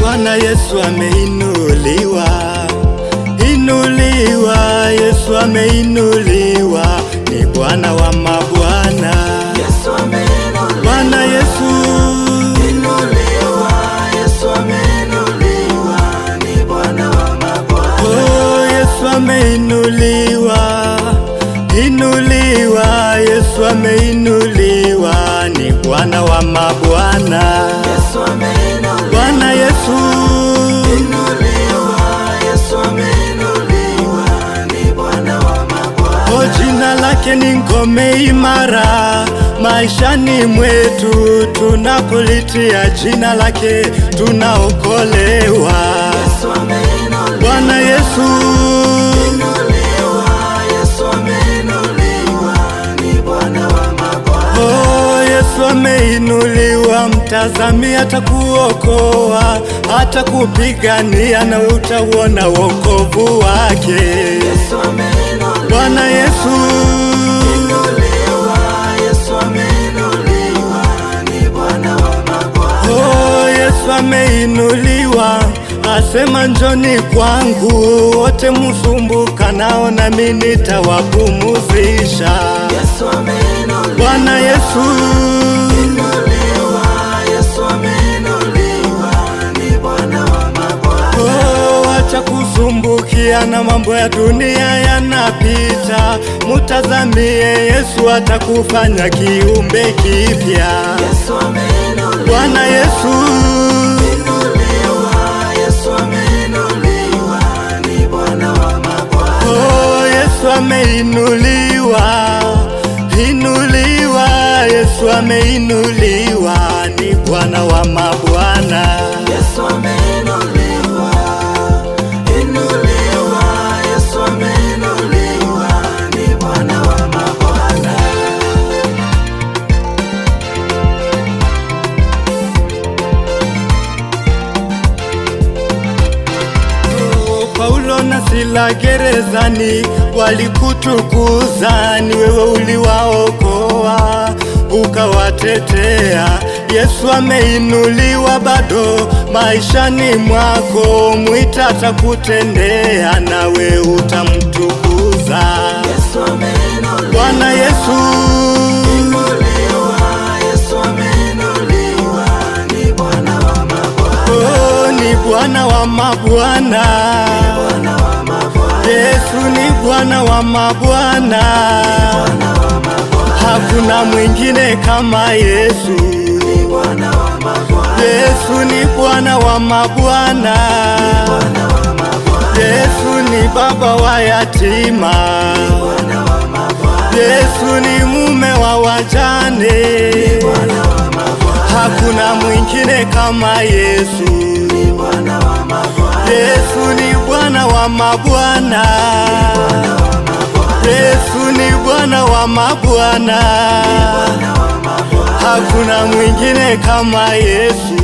Bwana Yesu ameinuliwa, inuliwa, Yesu ameinuliwa, ni Bwana wa mabwana. Yesu ameinuliwa, Bwana Yesu inuliwa, Yesu ameinuliwa, ni Bwana wa mabwana. oh, Yesu ameinuliwa, inuliwa, Yesu ameinuliwa, ni Bwana wa mabwana. Yesu ameinuliwa, Bwana Yesu inuliwa, Yesu ameinuliwa, ni Bwana wa mabwana. oh, jina lake ni ngome imara maishani mwetu, tunapolitia jina lake tunaokolewa. Yesu ameinuliwa, Bwana Yesu inuliwa, Yesu ameinuliwa, ni Bwana wa mabwana. oh, Yesu ameinuliwa, mtazami atakuokoa, atakupigania na utauona wokovu wake. Yesu ameinuliwa, Bwana Yesu inuliwa, Yesu ameinuliwa, ni Bwana wa mabwana. oh, Yesu ameinuliwa, asema njoni kwangu wote musumbuka nao, nami nitawapumuzisha. Yesu ameinuliwa, Bwana Yesu inuliwa, Yesu ameinuliwa, ni Bwana wa mabwana. oh, acha kusumbukia na mambo ya dunia yanapita, mutazamie Yesu atakufanya kiumbe kipya. Yesu ameinuliwa, Bwana Yesu inuliwa, Yesu ameinuliwa, ni Bwana wa mabwana. oh, Yesu ameinuliwa, inuliwa, Yesu ameinuliwa, ni Bwana wa mabwana. Yesu ameinuliwa, inuliwa, Yesu ameinuliwa, ni Bwana wa mabwana. Oh, Paulo na Sila gerezani walikutukuza, ni wewe uliwaokoa ukawatetea. Yesu ameinuliwa bado maishani mwako, mwita atakutendea, nawe utamtukuza. Yesu ameinuliwa, Bwana Yesu inuliwa, Yesu ameinuliwa, ni Bwana wa mabwana. oh, ni Bwana wa mabwana. Bwana wa mabwana, Yesu ni Bwana wa mabwana, Bwana wa mabwana, hakuna mwingine kama Yesu. ni Bwana wa mabwana, Yesu ni Bwana wa mabwana, Bwana wa mabwana, Yesu ni baba wa yatima, Bwana wa mabwana, Yesu ni mume wa wajane, Bwana wa mabwana, hakuna mwingine kama Yesu. ni Bwana wa mabwana, Yesu ni Bwana wa mabwana, Bwana wa mabwana, Yesu ni Bwana wa mabwana, Bwana wa mabwana, hakuna mwingine kama Yesu.